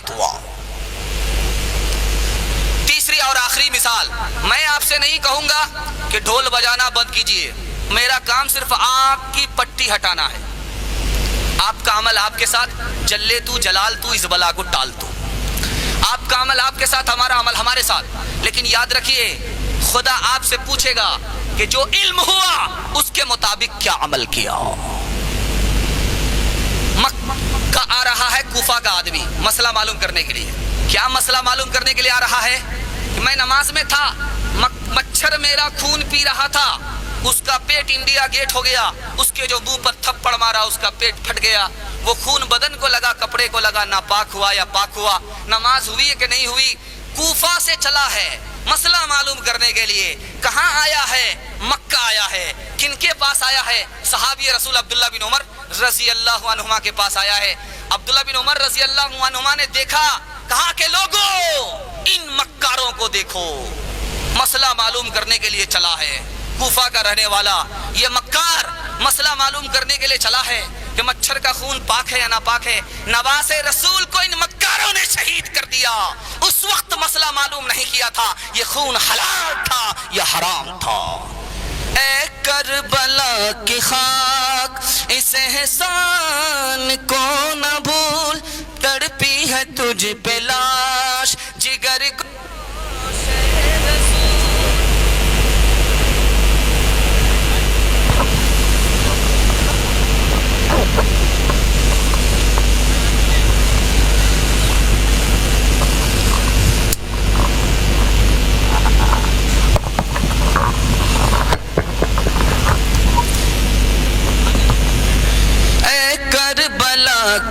ثابت ہوا۔ تیسری اور آخری مثال، میں آپ سے نہیں کہوں گا کہ ڈھول بجانا بند کیجئے، میرا کام صرف آنکھ کی پٹی ہٹانا ہے، آپ کا عمل آپ کے ساتھ، جلے تو جلال تو اس بلا کو ٹال تو، آپ کا عمل آپ کے ساتھ، ہمارا عمل ہمارے ساتھ، لیکن یاد رکھیے خدا آپ سے پوچھے گا کہ جو علم ہوا اس کے مطابق کیا عمل کیا۔ مکہ آ رہا ہے کوفہ کا آدمی مسئلہ معلوم کرنے کے لیے، کیا مسئلہ معلوم کرنے کے لیے آ رہا ہے کہ میں نماز میں تھا، مچھر میرا خون پی رہا تھا، اس کا پیٹ انڈیا گیٹ ہو گیا، اس کے جو منہ پر تھپڑ مارا اس کا پیٹ پھٹ گیا، وہ خون بدن کو لگا، کپڑے کو لگا، ناپاک ہوا یا پاک ہوا، نماز ہوئی کہ نہیں ہوئی؟ کوفہ سے چلا ہے مسئلہ معلوم کرنے کے لیے۔ کہاں آیا ہے؟ مکہ آیا ہے۔ کن کے پاس آیا ہے؟ صحابی رسول عبداللہ بن عمر رضی اللہ عنہما کے پاس آیا ہے۔ عبداللہ بن عمر رضی اللہ عنہما نے دیکھا، کہا کہ لوگوں ان مکاروں کو دیکھو، مسئلہ معلوم کرنے کے لیے چلا ہے، کوفہ کا رہنے والا یہ مکار مسئلہ معلوم کرنے کے لیے چلا ہے کہ مچھر کا خون پاک ہے یا ناپاک ہے۔ نواز رسول کو ان مکاروں نے شہید کر دیا، اس وقت مسئلہ معلوم نہیں کیا تھا یہ خون حلال تھا یا حرام تھا۔ اے کربلا کی خاک اس احسان کو نہ بھول، تڑپی ہے تجھ پہ لاش جگر کو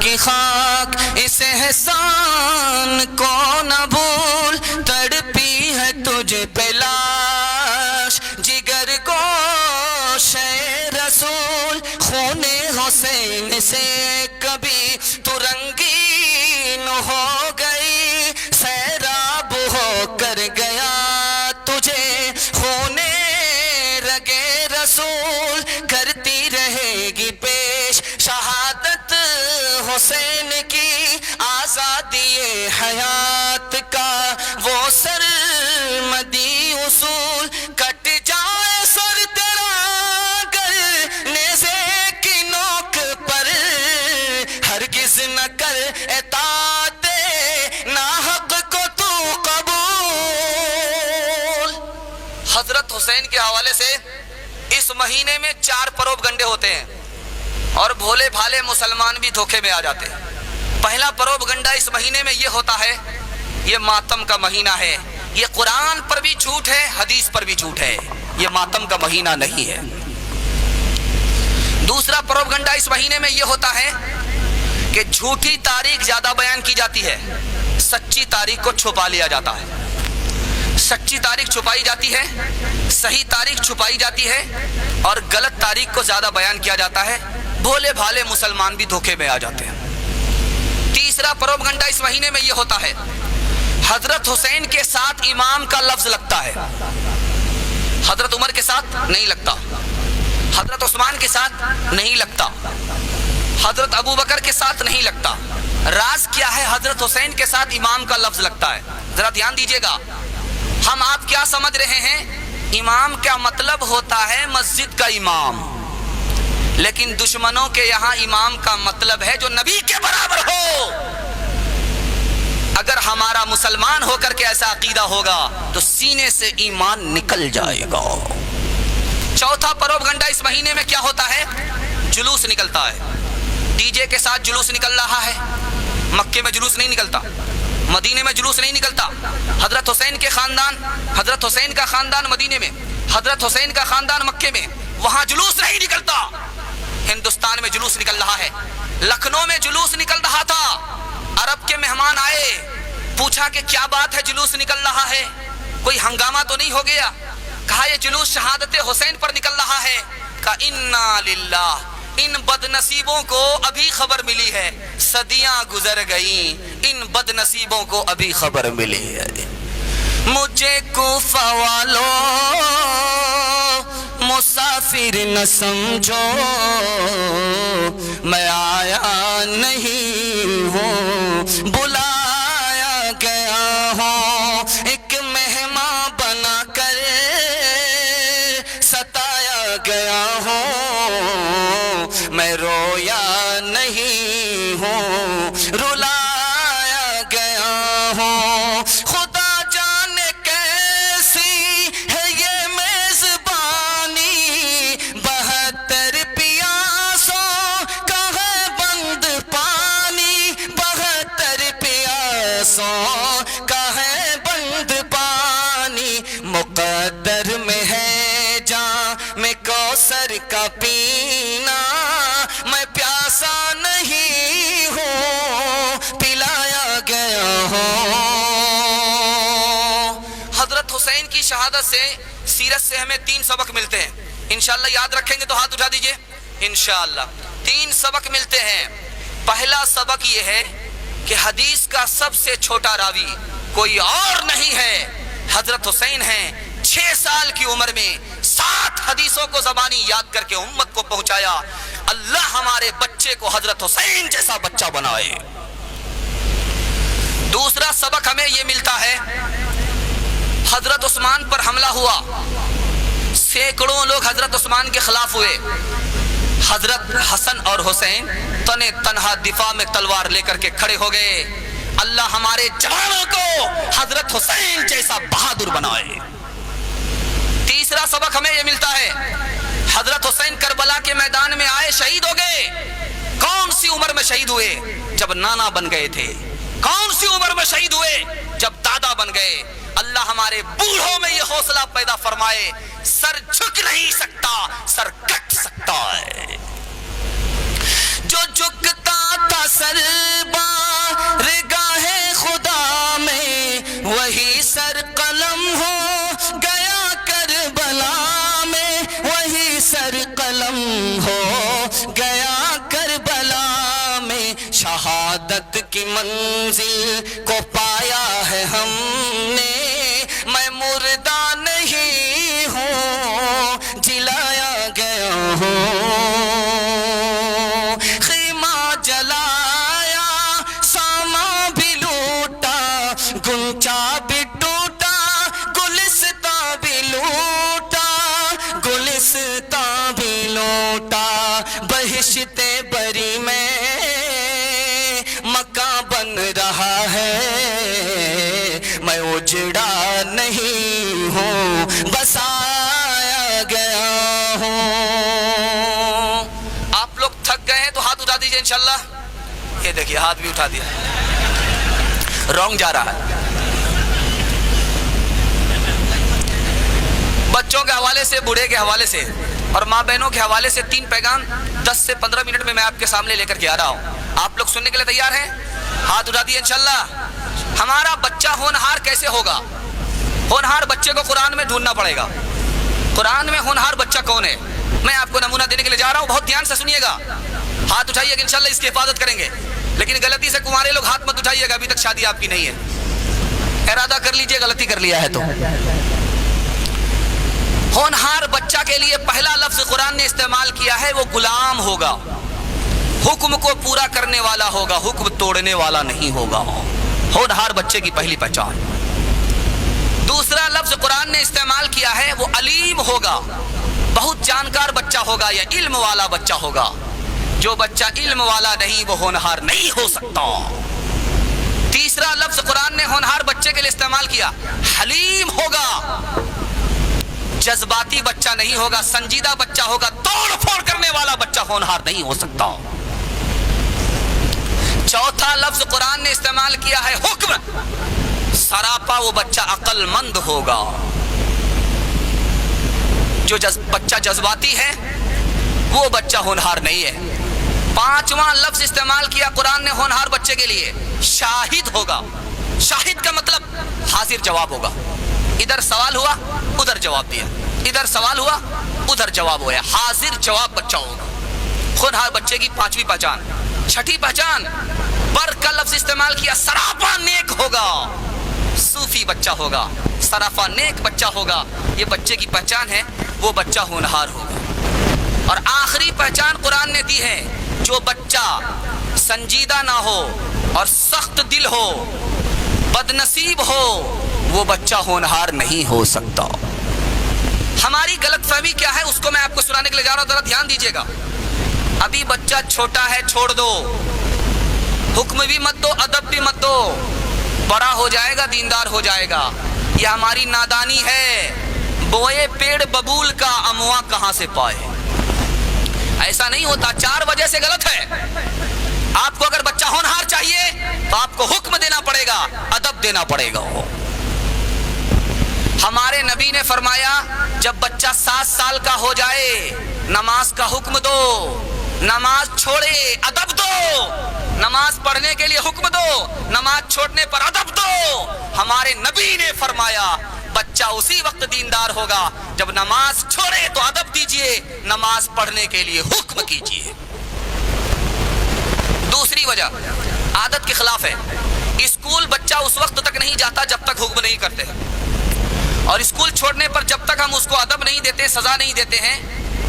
کی خاک اس احسان کو نہ بھول، تڑپی ہے تجھ پہ لاش جگر گوش رسول، خون حسین سے کبھی تو رنگین ہو گئی، سیراب ہو کر گیا تجھے خون رگے رسول، کرتی رہے گی پیش شہادت حسین کی، آزادی حیات کا وہ سرمدی اصول، کٹ جائے سر تیرا گر نیزے کی نوک پر، ہرگز نہ کر اطاعت ناحق کو تو قبول۔ حضرت حسین کے حوالے سے اس مہینے میں 4 پروب گنڈے ہوتے ہیں اور بھولے بھالے مسلمان بھی دھوکے میں آ جاتے ہیں۔ پہلا پروب گنڈا اس مہینے میں یہ ہوتا ہے، یہ ماتم کا مہینہ ہے، یہ قرآن پر بھی جھوٹ ہے، حدیث پر بھی جھوٹ ہے، یہ ماتم کا مہینہ نہیں ہے۔ دوسرا پروب گنڈا اس مہینے میں یہ ہوتا ہے کہ جھوٹی تاریخ زیادہ بیان کی جاتی ہے، سچی تاریخ کو چھپا لیا جاتا ہے، سچی تاریخ چھپائی جاتی ہے، صحیح تاریخ چھپائی جاتی ہے اور غلط تاریخ کو زیادہ بیان کیا جاتا ہے، بھولے بھالے مسلمان بھی دھوکے میں آ جاتے ہیں۔ تیسرا پروب گنڈا اس مہینے میں یہ ہوتا ہے، حضرت حسین کے ساتھ امام کا لفظ لگتا ہے، حضرت عمر کے ساتھ نہیں لگتا، حضرت عثمان کے ساتھ نہیں لگتا، حضرت ابو بکر کے ساتھ نہیں لگتا۔ راز کیا ہے؟ حضرت حسین کے ساتھ امام کا لفظ لگتا ہے۔ ذرا دھیان دیجئے گا، ہم آپ کیا سمجھ رہے ہیں؟ امام کا مطلب ہوتا ہے مسجد کا امام، لیکن دشمنوں کے یہاں امام کا مطلب ہے جو نبی کے برابر ہو۔ اگر ہمارا مسلمان ہو کر کے ایسا عقیدہ ہوگا تو سینے سے ایمان نکل جائے گا۔ چوتھا پروب گنڈا اس مہینے میں کیا ہوتا ہے؟ جلوس نکلتا ہے، ڈی جے کے ساتھ جلوس نکل رہا ہے۔ مکے میں جلوس نہیں نکلتا، مدینے میں جلوس نہیں نکلتا، حضرت حسین کے خاندان، حضرت حسین کا خاندان مدینے میں، حضرت حسین کا خاندان مکے میں، وہاں جلوس نہیں نکلتا۔ ہندوستان میں جلوس نکل رہا ہے، لکھنؤ میں جلوس نکل رہا تھا، عرب کے مہمان آئے، پوچھا کہ کیا بات ہے جلوس نکل رہا ہے، کوئی ہنگامہ تو نہیں ہو گیا؟ کہا یہ جلوس شہادت حسین پر نکل رہا ہے۔ کہا انا للہ، ان بد نصیبوں کو ابھی خبر ملی ہے، صدیاں گزر گئیں، ان بد نصیبوں کو ابھی خبر ملی ہے۔ مجھے کوفہ والوں مسافر نہ سمجھو، میں آیا نہیں ہوں بلا رویا نہیں ہوں، رلایا گیا ہوں، خدا جانے کیسی ہے یہ میزبانی، 72 پیاسوں کا ہے بند پانی، 72 پیاسوں کا ہے بند پانی، مقدر میں ہے جام کوثر کا پینا، میں پیاسا نہیں ہوں، پلایا گیا ہوں۔ حضرت حسین کی شہادت سے، سیرت سے ہمیں 3 سبق ملتے ہیں، انشاءاللہ یاد رکھیں گے تو ہاتھ اٹھا دیجئے، انشاءاللہ 3 سبق ملتے ہیں۔ پہلا سبق یہ ہے کہ حدیث کا سب سے چھوٹا راوی کوئی اور نہیں ہے، حضرت حسین ہیں۔ 6 سال کی عمر میں 7 حدیثوں کو زبانی یاد کر کے امت کو پہنچایا۔ اللہ ہمارے بچے کو حضرت حسین جیسا بچہ بنائے۔ دوسرا سبق ہمیں یہ ملتا ہے، حضرت عثمان پر حملہ ہوا، سینکڑوں لوگ حضرت عثمان کے خلاف ہوئے، حضرت حسن اور حسین تنے تنہا دفاع میں تلوار لے کر کے کھڑے ہو گئے۔ اللہ ہمارے جوانوں کو حضرت حسین جیسا بہادر بنائے۔ تیسرا سبق ہمیں یہ ملتا ہے، حضرت حسین کربلا کے میدان میں آئے، شہید ہو گئے۔ کون سی عمر میں شہید ہوئے؟ جب نانا بن گئے تھے۔ کون سی عمر میں شہید ہوئے؟ جب دادا بن گئے۔ اللہ ہمارے بوڑھوں میں یہ حوصلہ پیدا فرمائے، سر جھک نہیں سکتا، سر کٹ سکتا ہے۔ جو جھکتا تھا سر بارگاہ خدا میں، وہی سر قلم ہو گیا کربلا میں، وہی سر قلم ہو گیا کربلا میں۔ شہادت کی منزل کو پایا ہے ہم نے، میں مردہ نہیں ہوں، جلایا گیا ہوں۔ خیمہ جلایا، ساما بھی لوٹا، گنچا بھی ٹوٹا، گلستاں بھی لوٹا، گلستاں بھی لوٹا، بہشت بری میں مکان بن رہا ہے، میں اجڑا نہیں ہوں، بسایا گیا ہوں۔ آپ لوگ تھک گئے ہیں تو ہاتھ اٹھا دیجئے انشاءاللہ۔ یہ دیکھیے ہاتھ بھی اٹھا دیا، رونگ جا رہا ہے۔ بچوں کے حوالے سے، بوڑھے کے حوالے سے اور ماں بہنوں کے حوالے سے 3 پیغام 10 سے 15 منٹ میں آپ کے سامنے لے کر کے آ رہا ہوں۔ آپ لوگ سننے کے لیے تیار ہیں؟ ہاتھ اٹھا دیے انشاءاللہ۔ ہمارا بچہ ہونہار کیسے ہوگا؟ ہونہار بچے کو قرآن میں ڈھونڈنا پڑے گا۔ قرآن میں ہونہار بچہ کون ہے؟ میں آپ کو نمونہ دینے کے لیے جا رہا ہوں، بہت دھیان سے سنیے گا۔ ہاتھ اٹھائیے کہ انشاءاللہ اس کی حفاظت کریں گے، لیکن غلطی سے کنوارے لوگ ہاتھ مت اٹھائیے گا، ابھی تک شادی آپ کی نہیں ہے۔ ارادہ کر لیجئے غلطی کر لیا ہے تو۔ ہونہار بچہ کے لیے پہلا لفظ قرآن نے استعمال کیا ہے، وہ غلام ہوگا، حکم کو پورا کرنے والا ہوگا، حکم توڑنے والا نہیں ہوگا۔ ہونہار بچے کی پہلی پہچان۔ دوسرا لفظ قرآن نے استعمال کیا ہے، وہ علیم ہوگا، بہت جانکار بچہ ہوگا یا علم والا بچہ ہوگا۔ جو بچہ علم والا نہیں وہ ہونہار نہیں ہو سکتا۔ تیسرا لفظ قرآن نے ہونہار بچے کے لیے استعمال کیا، حلیم ہوگا، جذباتی بچہ نہیں ہوگا، سنجیدہ بچہ ہوگا، توڑ پھوڑ کرنے والا بچہ ہونہار نہیں ہو سکتا۔ چوتھا لفظ قرآن نے استعمال کیا ہے حکم، سراپا وہ بچہ عقل مند ہوگا۔ جو بچہ جذباتی ہے وہ بچہ ہونہار نہیں ہے۔ پانچواں لفظ استعمال کیا قرآن نے ہونہار بچے کے لیے، شاہد ہوگا۔ شاہد کا مطلب حاضر جواب ہوگا، ادھر سوال ہوا ادھر جواب دیا، ادھر سوال ہوا ادھر جواب ہوا، حاضر جواب بچہ ہوگا۔ ہونہار بچے کی پانچویں پہچان۔ چھٹی پہچان، بر کا لفظ استعمال کیا، سراپا نیک ہوگا، صوفی بچہ ہوگا، سراپا نیک بچہ ہوگا، یہ بچے کی پہچان ہے، وہ بچہ ہونہار ہوگا۔ اور آخری پہچان قرآن نے دی ہے، جو بچہ سنجیدہ نہ ہو اور سخت دل ہو، بد نصیب ہو، وہ بچہ ہونہار نہیں ہو سکتا۔ ہماری غلط فہمی کیا ہے اس کو میں آپ کو سنانے کے لیے جا رہا ہوں، ذرا دھیان دیجیے گا۔ ابھی بچہ چھوٹا ہے چھوڑ دو، حکم بھی مت دو ادب بھی مت دو، بڑا ہو جائے گا دیندار ہو جائے گا۔ یہ ہماری نادانی ہے، بوئے پیڑ ببول کا اموا کہاں سے پائے۔ ایسا نہیں ہوتا، 4 وجہ سے غلط ہے۔ آپ کو اگر بچہ ہونہار چاہیے تو آپ کو حکم دینا پڑے گا، ادب دینا پڑے گا۔ ہمارے نبی نے فرمایا جب بچہ 7 سال کا ہو جائے نماز کا حکم دو، نماز چھوڑے ادب دو، نماز پڑھنے کے لیے حکم دو، نماز چھوڑنے پر ادب دو۔ ہمارے نبی نے فرمایا بچہ اسی وقت دیندار ہوگا جب نماز چھوڑے تو ادب دیجئے، نماز پڑھنے کے لیے حکم کیجئے۔ دوسری وجہ عادت کے خلاف ہے، اسکول بچہ اس وقت تک نہیں جاتا جب تک حکم نہیں کرتے، اور اسکول چھوڑنے پر جب تک ہم اس کو ادب نہیں دیتے، سزا نہیں دیتے ہیں،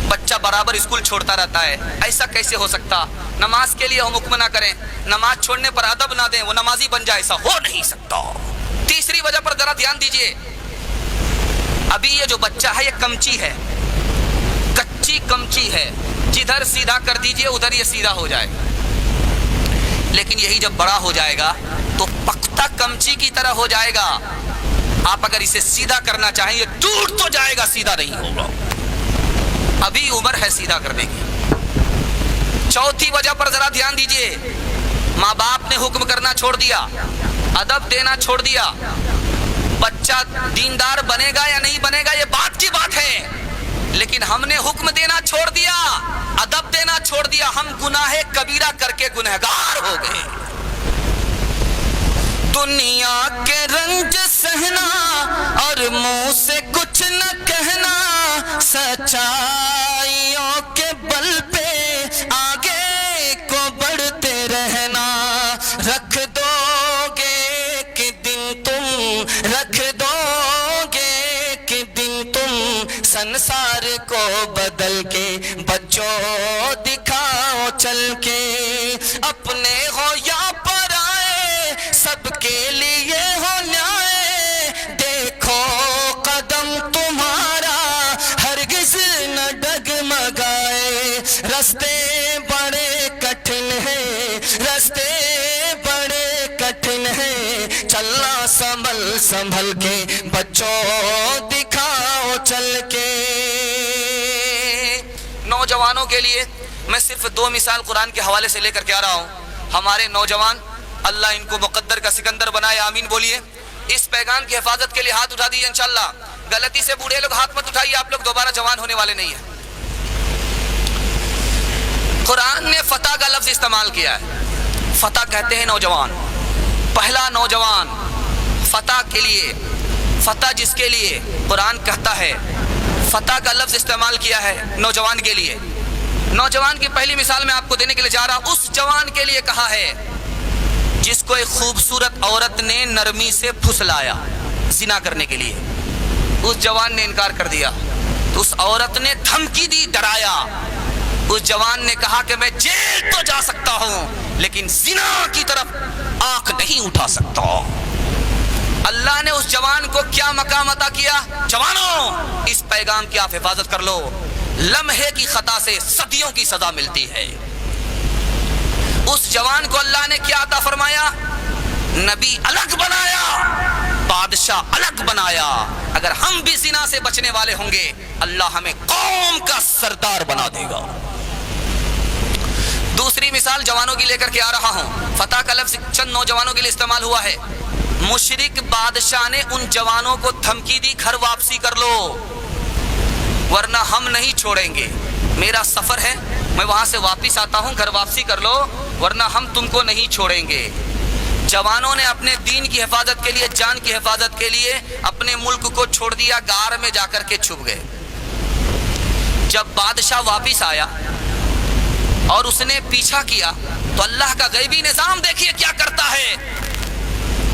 بچہ برابر اسکول چھوڑتا رہتا ہے۔ ایسا کیسے ہو سکتا؟ نماز کے لیے ہم حکم نہ کریں، نماز چھوڑنے پر ادب نہ دیں، وہ نمازی بن جائے، ایسا ہو نہیں سکتا۔ تیسری وجہ پر ذرا دھیان دیجئے، ابھی یہ جو بچہ ہے یہ کمچی ہے، کچی کمچی ہے، جدھر سیدھا کر دیجئے ادھر یہ سیدھا ہو جائے گا، لیکن یہی جب بڑا ہو جائے گا تو پختہ کمچی کی طرح ہو جائے گا۔ آپ اگر اسے سیدھا کرنا چاہیں یہ ٹوٹ تو جائے گا، سیدھا نہیں ہوگا۔ ابھی عمر ہے سیدھا کرنے کی۔ چوتھی وجہ پر ذرا دھیان دیجئے، ماں باپ نے حکم کرنا چھوڑ دیا، ادب دینا چھوڑ دیا، بچہ دیندار بنے گا یا نہیں بنے گا یہ بات کی بات ہے، لیکن ہم نے حکم دینا چھوڑ دیا، ادب دینا چھوڑ دیا، ہم گناہ کبیرہ کر کے گنہگار ہو گئے۔ دنیا کے رنج سہنا اور منہ سے کچھ نہ کہنا، سچائیوں کے بل پہ آگے کو بڑھتے رہنا، رکھ دو گے کہ دن تم، رکھ دو گے کہ دن تم، سنسار کو بدل کے بچوں دکھاؤ چل کے، اپنے ہو یا پرائے سب کے لیے ہو نیائے، دیکھو قدم تمہارا ہرگز نہ ڈگمگائے، رستے بڑے کٹھن ہیں، رستے بڑے کٹھن ہیں، چلنا سنبھل سنبھل کے بچوں دکھاؤ چل کے۔ نوجوانوں کے لیے میں صرف 2 مثال قرآن کے حوالے سے لے کر کے آ رہا ہوں۔ ہمارے نوجوان اللہ ان کو مقدر کا سکندر بنائے، آمین بولیے۔ اس پیغام کی حفاظت کے لیے ہاتھ اٹھا دیجیے انشاءاللہ۔ غلطی سے بوڑھے لوگ ہاتھ مت اٹھائیے، آپ لوگ دوبارہ جوان ہونے والے نہیں ہیں۔ قرآن نے فتح کا لفظ استعمال کیا ہے، فتح کہتے ہیں نوجوان، پہلا نوجوان فتح کے لیے، فتح جس کے لیے قرآن کہتا ہے، فتح کا لفظ استعمال کیا ہے نوجوان کے لیے۔ نوجوان کی پہلی مثال میں آپ کو دینے کے لیے جا رہا ہوں، اس جوان کے لیے کہا ہے جس کو ایک خوبصورت عورت نے نرمی سے پھسلایا زنا کرنے کے لیے، اس جوان نے انکار کر دیا تو اس عورت نے دھمکی دی، ڈرایا، اس جوان نے کہا کہ میں جیل تو جا سکتا ہوں لیکن زنا کی طرف آنکھ نہیں اٹھا سکتا۔ اللہ نے اس جوان کو کیا مقام عطا کیا؟ جوانوں اس پیغام کی آپ حفاظت کر لو، لمحے کی خطا سے صدیوں کی سزا ملتی ہے۔ اس جوان کو اللہ نے کیا عطا فرمایا؟ نبی الگ بنایا، بادشاہ الگ بنایا۔ اگر ہم بھی زنا سے بچنے والے ہوں گے اللہ ہمیں قوم کا سردار بنا دے گا۔ دوسری مثال جوانوں کی لے کر کے آ رہا ہوں، فتح کا لفظ چند نوجوانوں کے لیے استعمال ہوا ہے۔ مشرک بادشاہ نے ان جوانوں کو دھمکی دی گھر واپسی کر لو ورنہ ہم نہیں چھوڑیں گے، میرا سفر ہے میں وہاں سے واپس آتا ہوں، گھر واپسی کر لو ورنہ ہم تم کو نہیں چھوڑیں گے۔ جوانوں نے اپنے دین کی حفاظت کے لیے، جان کی حفاظت کے لیے اپنے ملک کو چھوڑ دیا، غار میں جا کر کے چھپ گئے۔ جب بادشاہ واپس آیا اور اس نے پیچھا کیا تو اللہ کا غیبی نظام دیکھیے کیا کرتا ہے۔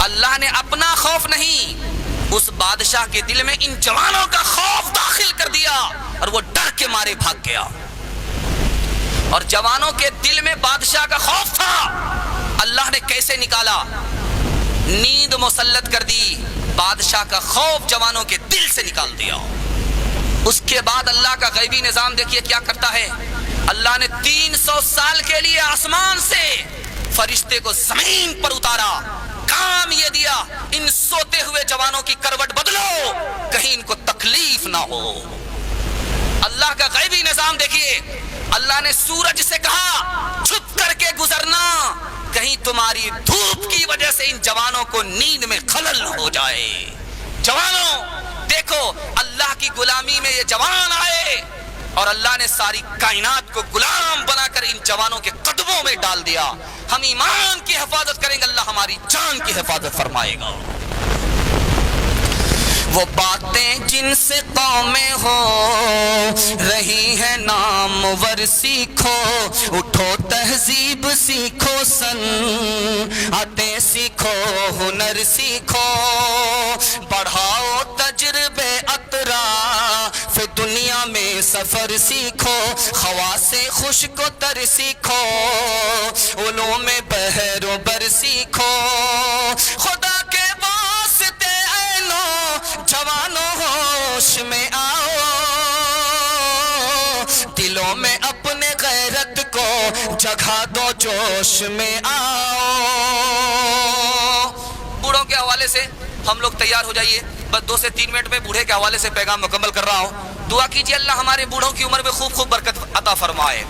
اللہ نے اپنا خوف نہیں، اس بادشاہ کے دل میں ان جوانوں کا خوف داخل کر دیا اور وہ ڈر کے مارے بھاگ گیا۔ اور جوانوں کے دل میں بادشاہ کا خوف تھا، اللہ نے کیسے نکالا؟ نیند مسلط کر دی، بادشاہ کا خوف جوانوں کے دل سے نکال دیا۔ اس کے بعد اللہ کا غیبی نظام دیکھیے کیا کرتا ہے۔ اللہ نے 300 سال کے لیے آسمان سے فرشتے کو زمین پر اتارا، کام یہ دیا ان سوتے ہوئے جوانوں کی کروٹ بدلو کہیں ان کو تکلیف نہ ہو۔ اللہ کا غیبی نظام دیکھیے، اللہ نے سورج سے کہا چھپ کر کے گزرنا کہیں تمہاری دھوپ کی وجہ سے ان جوانوں کو نیند میں خلل نہ ہو جائے۔ جوانوں دیکھو، اللہ کی غلامی میں یہ جوان آئے اور اللہ نے ساری کائنات کو غلام بنا کر ان جوانوں کے قدموں میں ڈال دیا۔ ہم ایمان کی حفاظت کریں گے، اللہ ہماری جان کی حفاظت فرمائے گا۔ وہ باتیں جن سے قومیں ہو رہی ہے نامور سیکھو، اٹھو تہذیب سیکھو، صنعتیں سیکھو، ہنر سیکھو، بڑھاؤ تجربے اطراف دنیا میں سفر سیکھو، خواص خشک و تر سیکھو، علوم بحر و بر سیکھو، خدا کے واسطے اے جوانوں ہوش میں آؤ، دلوں میں اپنے غیرت کو جگہ دو، جوش میں آؤ۔ بوڑھوں کے حوالے سے ہم لوگ تیار ہو جائیے، بس 2 سے 3 منٹ میں بوڑھے کے حوالے سے پیغام مکمل کر رہا ہوں۔ دعا کیجیے اللہ ہمارے بوڑھوں کی عمر میں خوب خوب برکت عطا فرمائے۔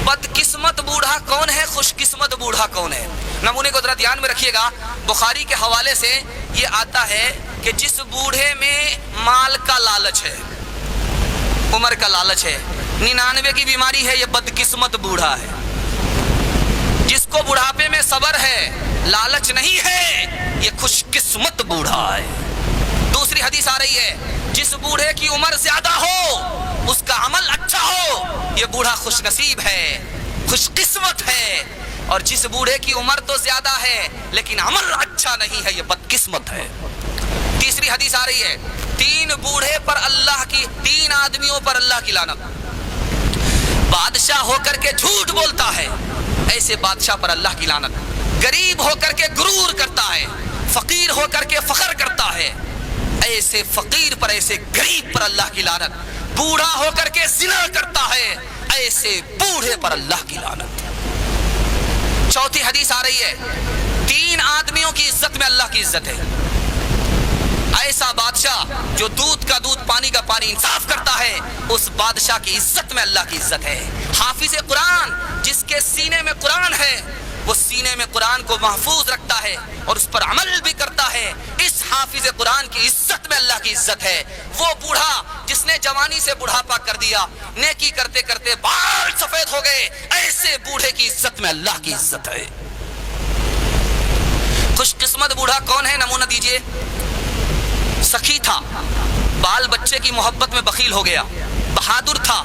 بدقسمت بوڑھا کون ہے، خوش قسمت بوڑھا کون ہے؟ نمونے کو ذرا دھیان میں رکھیے گا، بخاری کے حوالے سے یہ آتا ہے کہ جس بوڑھے میں مال کا لالچ ہے، عمر کا لالچ ہے، 99 کی بیماری ہے، یہ بدقسمت بوڑھا ہے۔ جس کو بڑھاپے میں صبر ہے، لالچ نہیں ہے، یہ خوش قسمت بوڑھا ہے۔ دوسری حدیث آ رہی ہے، جس بوڑھے کی عمر زیادہ ہو، اس کا عمل اچھا ہو، یہ بوڑھا خوش نصیب ہے، خوش قسمت ہے۔ اور جس بوڑھے کی عمر تو زیادہ ہے لیکن عمل اچھا نہیں ہے، یہ بدقسمت ہے۔ تیسری حدیث آ رہی ہے، 3 بوڑھے پر اللہ کی، 3 آدمیوں پر اللہ کی لعنت۔ بادشاہ ہو کر کے جھوٹ بولتا ہے، ایسے بادشاہ پر اللہ کی لعنت۔ غریب ہو کر کے غرور کرتا ہے، فقیر ہو کر کے فخر کرتا ہے، ایسے فقیر پر، ایسے غریب پر اللہ کی لعنت۔ بوڑھا ہو کر کے زنا کرتا ہے، ایسے بوڑھے پر اللہ کی لعنت۔ چوتھی حدیث آ رہی ہے، 3 آدمیوں کی عزت میں اللہ کی عزت ہے۔ ایسا بادشاہ جو دودھ کا دودھ پانی کا پانی انصاف کرتا ہے، اس بادشاہ کی عزت میں اللہ کی عزت ہے۔ حافظ قرآن، جس کے سینے میں قرآن ہے، وہ سینے میں قرآن کو محفوظ رکھتا ہے اور اس پر عمل بھی کرتا ہے، اس حافظ قرآن کی عزت میں اللہ کی عزت ہے۔ وہ بوڑھا جس نے جوانی سے بڑھاپا کر دیا، نیکی کرتے کرتے بال سفید ہو گئے، ایسے بوڑھے کی عزت میں اللہ کی عزت ہے۔ خوش قسمت بوڑھا کون ہے؟ نمونہ دیجئے۔ سخی تھا، بال بچے کی محبت میں بخیل ہو گیا۔ بہادر تھا،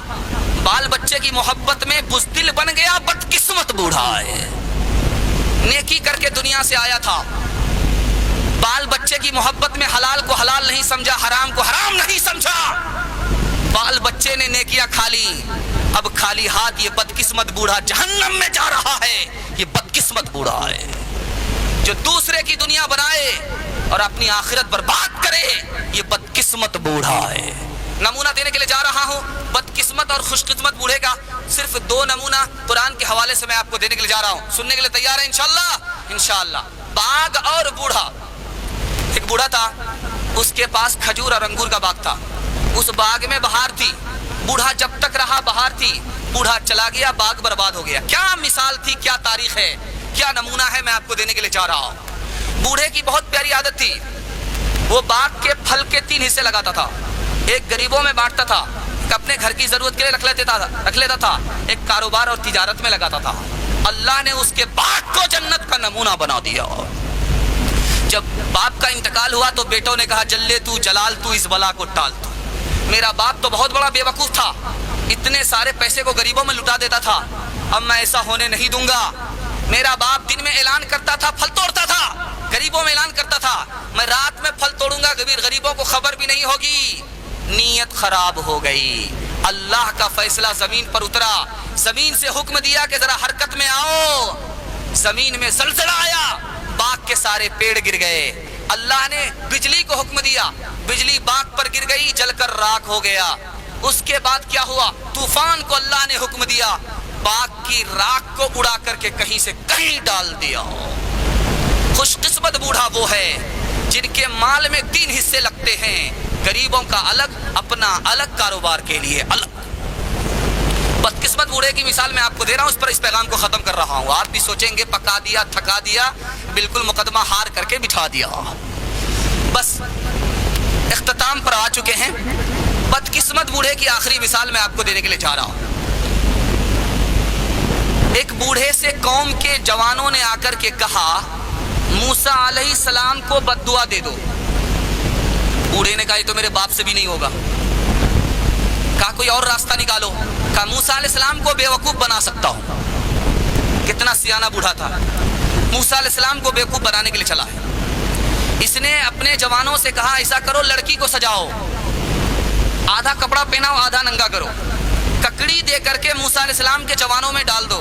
بال بچے کی محبت میں بزدل بن گیا، بدقسمت بوڑھا ہے۔ نیکی کر کے دنیا سے آیا تھا، بال بچے کی محبت میں حلال کو حلال نہیں سمجھا، حرام کو حرام نہیں سمجھا، بال بچے نے نیکیاں کھا لی، اب خالی ہاتھ یہ بدقسمت بوڑھا جہنم میں جا رہا ہے۔ یہ بدقسمت بوڑھا ہے جو دوسرے کی دنیا بنائے اور اپنی آخرت برباد کرے، یہ بدقسمت بوڑھا ہے۔ نمونہ دینے کے لیے جا رہا ہوں بدقسمت اور خوش قسمت بوڑھے کا، صرف 2 نمونہ قرآن کے حوالے سے میں آپ کو دینے کے لیے جا رہا ہوں۔ سننے کے لیے تیار ہے انشاءاللہ؟ انشاءاللہ۔ باغ اور بوڑھا۔ ایک بوڑھا تھا، اس کے پاس کھجور اور انگور کا باغ تھا، اس باغ میں بہار تھی، بوڑھا جب تک رہا بہار تھی، بوڑھا چلا گیا، باغ برباد ہو گیا۔ کیا مثال تھی، کیا تاریخ ہے، کیا نمونہ ہے، میں آپ کو دینے کے لیے جا رہا ہوں۔ بوڑھے کی بہت پیاری عادت تھی، وہ باغ کے پھل کے 3 حصے لگاتا تھا، ایک غریبوں میں بانٹتا تھا، ایک اپنے گھر کی ضرورت کے لیے رکھ لیتا تھا، ایک کاروبار اور تجارت میں لگاتا تھا۔ اللہ نے اس کے باغ کو جنت کا نمونہ بنا دیا۔ جب باپ کا انتقال ہوا تو بیٹوں نے کہا جلے تو جلال تو، اس بلا کو ٹال تو۔ میرا باپ تو بہت بڑا بے وقوف تھا، اتنے سارے پیسے کو غریبوں میں لٹا دیتا تھا، اب میں ایسا ہونے نہیں دوں گا۔ میرا باپ دن میں اعلان کرتا تھا، پھل توڑتا تھا، غریبوں میں اعلان کرتا تھا میں رات میں پھل توڑوں گا، غریبوں کو خبر بھی نہیں ہوگی۔ نیت خراب ہو گئی، اللہ کا فیصلہ زمین پر اترا، زمین سے حکم دیا کہ ذرا حرکت میں آؤ، زمین میں زلزلہ آیا، باغ کے سارے پیڑ گر گئے۔ اللہ نے بجلی کو حکم دیا، بجلی باغ پر گر گئی، جل کر راکھ ہو گیا۔ اس کے بعد کیا ہوا؟ طوفان کو اللہ نے حکم دیا، باغ کی راکھ کو اڑا کر کے کہیں سے کہیں ڈال دیا۔ خوش قسمت بوڑھا وہ ہے جن کے مال میں 3 حصے لگتے ہیں، غریبوں کا الگ، اپنا الگ، کاروبار کے لیے الگ۔ بدقسمت بوڑھے کی مثال میں آپ کو دے رہا ہوں، اس پر اس پیغام کو ختم کر رہا ہوں۔ آپ بھی سوچیں گے پکا دیا، تھکا دیا، بالکل مقدمہ ہار کر کے بٹھا دیا۔ بس اختتام پر آ چکے ہیں۔ بدقسمت بوڑھے کی آخری مثال میں آپ کو دینے کے لیے چاہ رہا ہوں۔ ایک بوڑھے سے قوم کے جوانوں نے آ کر کے کہا موسیٰ علیہ السلام کو بد دعا دے دو۔ بوڑھے نے کہا یہ تو میرے باپ سے بھی نہیں ہوگا۔ کہا کوئی اور راستہ نکالو۔ کہا موسیٰ علیہ السلام کو بیوقوف بنا سکتا ہوں۔ کتنا سیانہ بوڑھا تھا، موسیٰ علیہ السلام کو بیوقوف بنانے کے لیے چلا ہے۔ اس نے اپنے جوانوں سے کہا ایسا کرو، لڑکی کو سجاؤ، آدھا کپڑا پہناؤ، آدھا ننگا کرو، ککڑی دے کر کے موسیٰ علیہ السلام کے جوانوں میں ڈال دو۔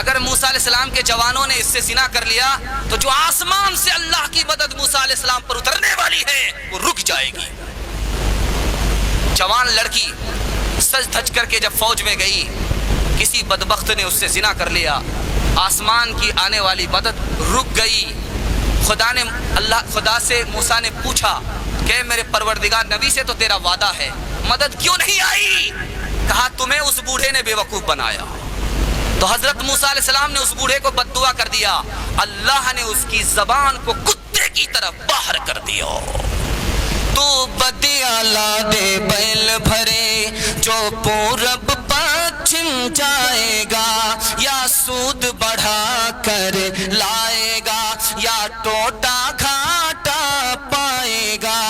اگر موسیٰ علیہ السلام کے جوانوں نے اس سے زنا کر لیا تو جو آسمان سے اللہ کی مدد موسیٰ علیہ السلام پر اترنے والی ہے وہ رک جائے گی۔ جوان لڑکی سج دھج کر کے جب فوج میں گئی، کسی بدبخت نے اس سے زنا کر لیا، آسمان کی آنے والی مدد رک گئی۔ خدا سے موسیٰ نے پوچھا کہ میرے پروردگار، نبی سے تو تیرا وعدہ ہے، مدد کیوں نہیں آئی؟ کہا تمہیں اس بوڑھے نے بیوقوف بنایا۔ تو حضرت موسیٰ علیہ السلام نے اس بوڑھے کو بد دعا کر دیا، اللہ نے اس کی زبان کو کتے کی طرف باہر کر دیا۔ تو بدیا لا دے بیل بھرے جو پورب پچھم جائے گا، یا سود بڑھا کر لائے گا، یا ٹوٹا گھاٹا پائے گا۔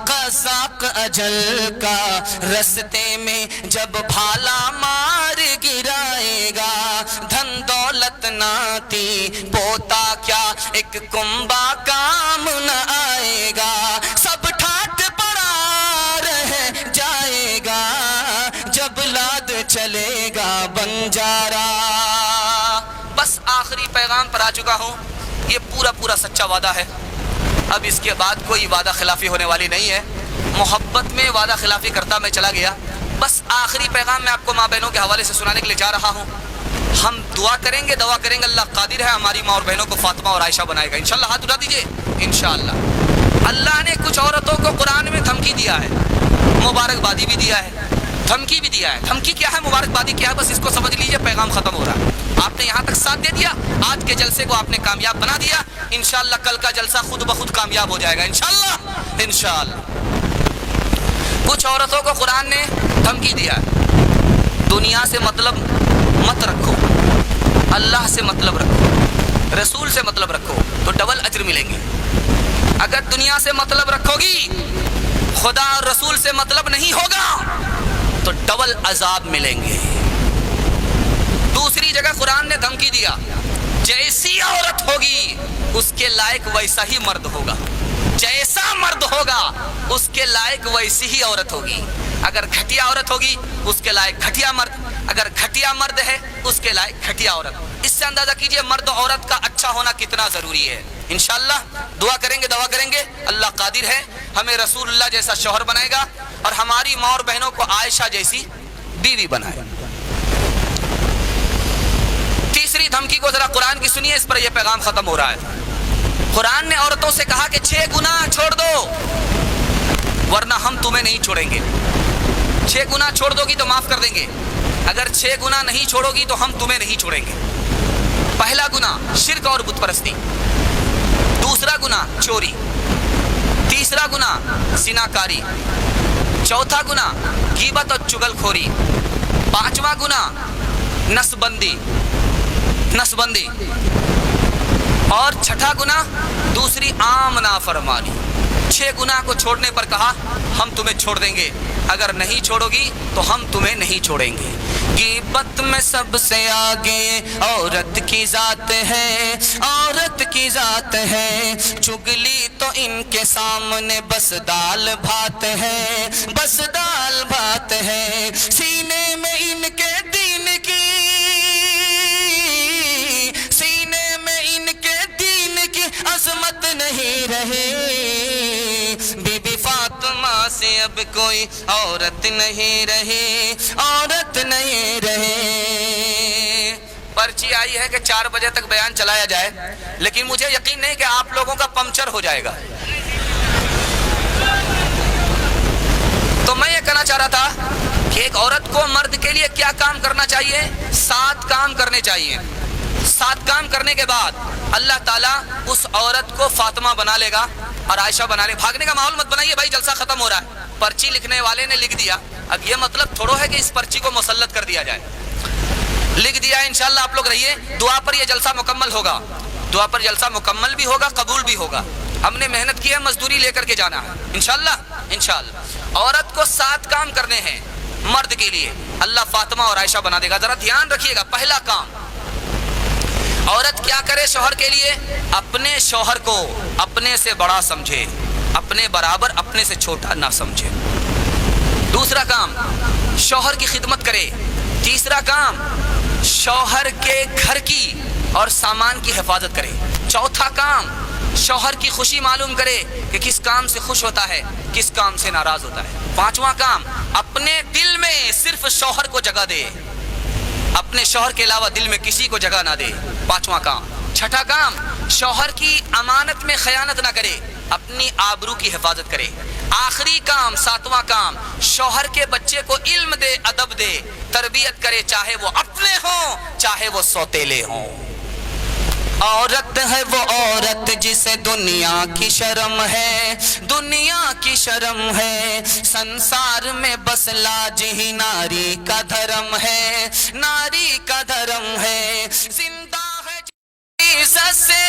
قزاق اجل کا رستے میں جب بھالا مار گرائے گا، دھن دولت ناتی پوتا کیا ایک کنبا کام نہ آئے گا۔ سب ٹھاٹ پڑا رہ جائے گا جب لاد چلے گا بنجارا۔ بس آخری پیغام پر آ چکا ہوں۔ یہ پورا سچا وعدہ ہے، اب اس کے بعد کوئی وعدہ خلافی ہونے والی نہیں ہے۔ محبت میں وعدہ خلافی کرتا میں چلا گیا۔ بس آخری پیغام میں آپ کو ماں بہنوں کے حوالے سے سنانے کے لیے جا رہا ہوں۔ ہم دعا کریں گے، اللہ قادر ہے ہماری ماں اور بہنوں کو فاطمہ اور عائشہ بنائے گا انشاءاللہ۔ ہاتھ اٹھا دیجئے انشاءاللہ۔ اللہ نے کچھ عورتوں کو قرآن میں دھمکی دیا ہے، مبارکبادی بھی دیا ہے، دھمکی بھی دیا ہے۔ دھمکی کیا ہے، مبارکبادی کیا ہے، بس اس کو سمجھ لیجئے، پیغام ختم ہو رہا ہے۔ آپ نے یہاں تک ساتھ دے دیا، آج کے جلسے کو آپ نے کامیاب بنا دیا، انشاءاللہ کل کا جلسہ خود بخود کامیاب ہو جائے گا انشاءاللہ۔ کچھ عورتوں کو قرآن نے دھمکی دیا ہے، دنیا سے مطلب مت رکھو، اللہ سے مطلب رکھو، رسول سے مطلب رکھو تو ڈبل اجر ملیں گے۔ اگر دنیا سے مطلب رکھو گی، خدا اور رسول سے مطلب نہیں ہوگا تو ڈبل عذاب ملیں گے۔ دوسری جگہ قرآن نے دھمکی دیا، جیسی عورت ہوگی اس کے لائق ویسا ہی مرد ہوگا، جیسا مرد ہوگا اس کے لائق ویسی ہی عورت ہوگی۔ اگر گھٹیا عورت ہوگی اس کے لائق گھٹیا مرد، اگر گھٹیا مرد ہے اس کے لائق گھٹیا عورت۔ اس سے اندازہ کیجئے مرد و عورت کا اچھا ہونا کتنا ضروری ہے۔ انشاءاللہ دعا کریں گے، اللہ قادر ہے ہمیں رسول اللہ جیسا شوہر بنائے گا اور ہماری ماں اور بہنوں کو عائشہ جیسی بیوی بنائے۔ تیسری دھمکی کو ذرا قرآن کی سنیے، اس پر یہ پیغام ختم ہو رہا ہے۔ قرآن نے عورتوں سے کہا کہ 6 گناہ چھوڑ دو ورنہ ہم تمہیں نہیں چھوڑیں گے۔ 6 گناہ چھوڑ دو گی تو معاف کر دیں گے، اگر 6 گناہ نہیں چھوڑو گی تو ہم تمہیں نہیں چھوڑیں گے۔ پہلا گناہ شرک اور بت پرستی، دوسرا گناہ چوری، تیسرا گناہ زناکاری، چوتھا گناہ غیبت اور چغل خوری، پانچواں گناہ نسبندی اور چھٹا گناہ دوسری عام نافرمانی۔ 6 گناہ کو چھوڑنے پر کہا ہم تمہیں چھوڑ دیں گے، اگر نہیں چھوڑو گی تو ہم تمہیں نہیں چھوڑیں گے۔ غیبت میں سب سے آگے عورت کی ذات ہے، عورت کی ذات ہے، چگلی تو ان کے سامنے بس دال بھات ہے، بس دال بھات ہے، سینے میں ان کے دین کی، سینے میں ان کے دین کی عظمت نہیں رہی۔ بی بی فاطمہ سے اب کوئی عورت نہیں رہی، عورت نہیں رہی۔ پرچی آئی ہے کہ 4 بجے تک بیان چلایا جائے، لیکن مجھے یقین نہیں کہ آپ لوگوں کا پنکچر ہو جائے گا۔ تو میں یہ کہنا چاہ رہا تھا کہ ایک عورت کو مرد کے لیے کیا کام کرنا چاہیے؟ 7 کام کرنے چاہیے۔ 7 کام کرنے کے بعد اللہ تعالیٰ اس عورت کو فاطمہ بنا لے گا اور عائشہ بنا لے۔ بھاگنے کا ماحول مت بنائیے بھائی، جلسہ ختم ہو رہا ہے۔ پرچی لکھنے والے نے لکھ دیا، اب یہ مطلب تھوڑو ہے کہ اس پرچی کو مسلط کر دیا جائے۔ لکھ دیا ہے، انشاءاللہ آپ لوگ رہیے، دعا پر یہ جلسہ مکمل ہوگا، دعا پر جلسہ مکمل بھی ہوگا، قبول بھی ہوگا۔ ہم نے محنت کی ہے، مزدوری لے کر کے جانا ہے انشاءاللہ انشاءاللہ۔ عورت کو 7 کام کرنے ہیں مرد کے لیے، اللہ فاطمہ اور عائشہ بنا دے گا۔ ذرا دھیان رکھیے گا، پہلا کام عورت کیا کرے شوہر کے لیے؟ اپنے شوہر کو اپنے سے بڑا سمجھے، اپنے برابر، اپنے سے چھوٹا نہ سمجھے۔ دوسرا کام شوہر کی خدمت کرے۔ تیسرا کام شوہر کے گھر کی اور سامان کی حفاظت کرے۔ چوتھا کام شوہر کی خوشی معلوم کرے کہ کس کام سے خوش ہوتا ہے، کس کام سے ناراض ہوتا ہے۔ پانچواں کام اپنے دل میں صرف شوہر کو جگہ دے، اپنے شوہر کے علاوہ دل میں کسی کو جگہ نہ دے، پانچواں کام۔ چھٹا کام شوہر کی امانت میں خیانت نہ کرے، اپنی آبرو کی حفاظت کرے۔ آخری کام، 7واں کام، شوہر کے بچے کو علم دے، ادب دے، تربیت کرے، چاہے وہ اپنے ہوں چاہے وہ سوتیلے ہوں۔ عورت ہے وہ عورت جسے دنیا کی شرم ہے، دنیا کی شرم ہے، سنسار میں بس لاج ہی ناری کا دھرم ہے، ناری کا دھرم ہے۔ زندہ ہے جو عزت سے،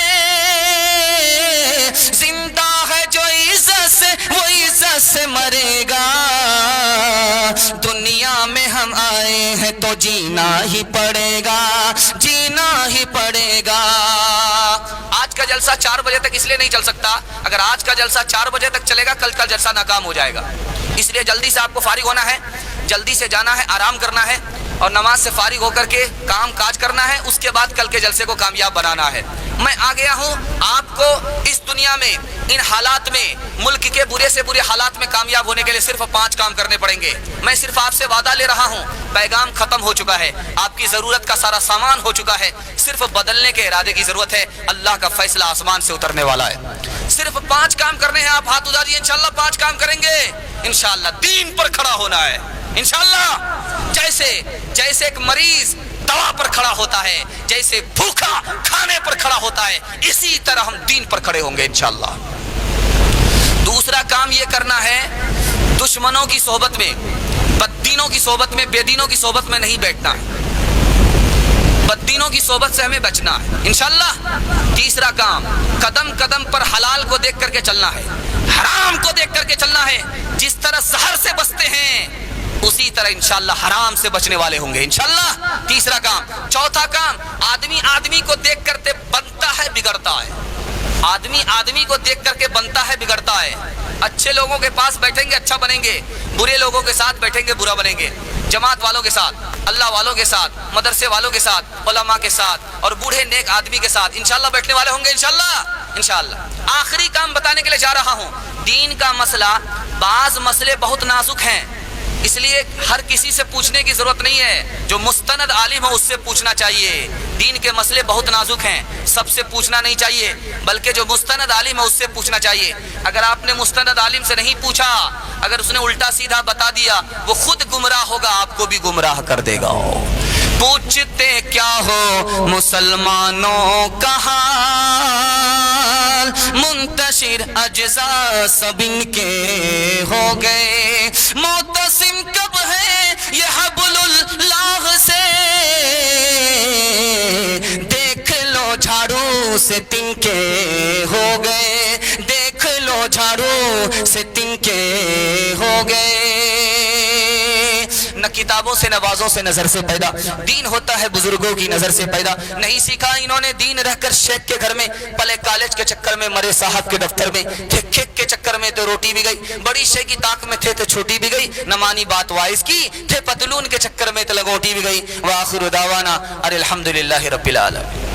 زندہ ہے جو عزت سے، وہ عزت سے مرے گا۔ دنیا میں ہم آئے ہیں تو جینا ہی پڑے گا، جینا ہی پڑے گا۔ آج کا جلسہ 4 بجے تک اس لیے نہیں چل سکتا، اگر آج کا جلسہ 4 بجے تک چلے گا کل کا جلسہ ناکام ہو جائے گا۔ اس لیے جلدی سے آپ کو فارغ ہونا ہے، جلدی سے جانا ہے، آرام کرنا ہے اور نماز سے فارغ ہو کر کے کام کاج کرنا ہے، اس کے بعد کل کے جلسے کو کامیاب بنانا ہے۔ میں آ گیا ہوں آپ کو اس دنیا میں ان حالات میں، ملک کے برے سے برے حالات میں کامیاب ہونے کے لیے صرف 5 کام کرنے پڑیں گے۔ میں صرف آپ سے وعدہ لے رہا ہوں، پیغام ختم ہو چکا ہے، آپ کی ضرورت کا سارا سامان ہو چکا ہے، صرف بدلنے کے ارادے کی ضرورت ہے۔ اللہ کا فیصلہ آسمان سے اترنے والا ہے۔ صرف 5 کام کرنے ہیں، آپ ہاتھ اٹھائیے، انشاءاللہ 5 کام کریں گے، انشاءاللہ دین پر کھڑا ہونا ہے انشاءاللہ۔ جیسے ایک مریض دوا پر کھڑا ہوتا ہے، جیسے بھوکا کھانے پر کھڑا ہوتا ہے، اسی طرح ہم دین پر کھڑے ہوں گے انشاءاللہ۔ دوسرا کام یہ کرنا ہے، دشمنوں کی صحبت میں، بددینوں کی صحبت میں، بے دینوں کی صحبت میں نہیں بیٹھنا ہے، بددینوں کی صحبت سے ہمیں بچنا ہے انشاءاللہ۔ تیسرا کام قدم قدم پر حلال کو دیکھ کر کے چلنا ہے، حرام کو دیکھ کر کے چلنا ہے۔ جس طرح زہر سے بچتے ہیں اسی طرح انشاءاللہ حرام سے بچنے والے ہوں گے انشاءاللہ۔ تیسرا کام۔ چوتھا کام آدمی کو دیکھ کر کے بنتا ہے بگڑتا ہے، آدمی کو دیکھ کر کے بنتا ہے بگڑتا ہے۔ اچھے لوگوں کے پاس بیٹھیں گے اچھا بنیں گے، برے لوگوں کے ساتھ بیٹھیں گے برا بنیں گے۔ جماعت والوں کے ساتھ، اللہ والوں کے ساتھ، مدرسے والوں کے ساتھ، علماء کے ساتھ اور بوڑھے نیک آدمی کے ساتھ انشاءاللہ بیٹھنے والے ہوں گے انشاءاللہ۔ آخری کام بتانے کے لیے جا رہا ہوں، دین کا مسئلہ، بعض مسئلے بہت نازک ہیں، اس لیے ہر کسی سے پوچھنے کی ضرورت نہیں ہے، جو مستند عالم ہو اس سے پوچھنا چاہیے۔ دین کے مسئلے بہت نازک ہیں، سب سے پوچھنا نہیں چاہیے، بلکہ جو مستند عالم ہے اس سے پوچھنا چاہیے۔ اگر آپ نے مستند عالم سے نہیں پوچھا، اگر اس نے الٹا سیدھا بتا دیا، وہ خود گمراہ ہوگا، آپ کو بھی گمراہ کر دے گا۔ پوچھتے کیا ہو مسلمانوں کا حال، منتشر اجزاء سب ان کے ہو گئے، معتصم کب ہے یہ حبل اللہ سے، دیکھ لو جھاڑو سے تن کے ہو گئے، دیکھ لو جھاڑو سے تن کے ہو گئے۔ نہ کتابوں سے نوازوں سے نظر سے پیدا، دین ہوتا ہے بزرگوں کی نظر سے پیدا۔ نہیں سیکھا انہوں نے دین رہ کر شیخ کے گھر میں، پلے کالج کے چکر میں، مرے صاحب کے دفتر میں، کھیک کے چکر میں تو روٹی بھی گئی، بڑی شے کی طاق میں تھے تو چھوٹی بھی گئی، نہ مانی بات وائز کی، تھے پتلون کے چکر میں تو لگوٹی بھی گئی۔ وآخر دعوانا الحمدللہ رب العالمین۔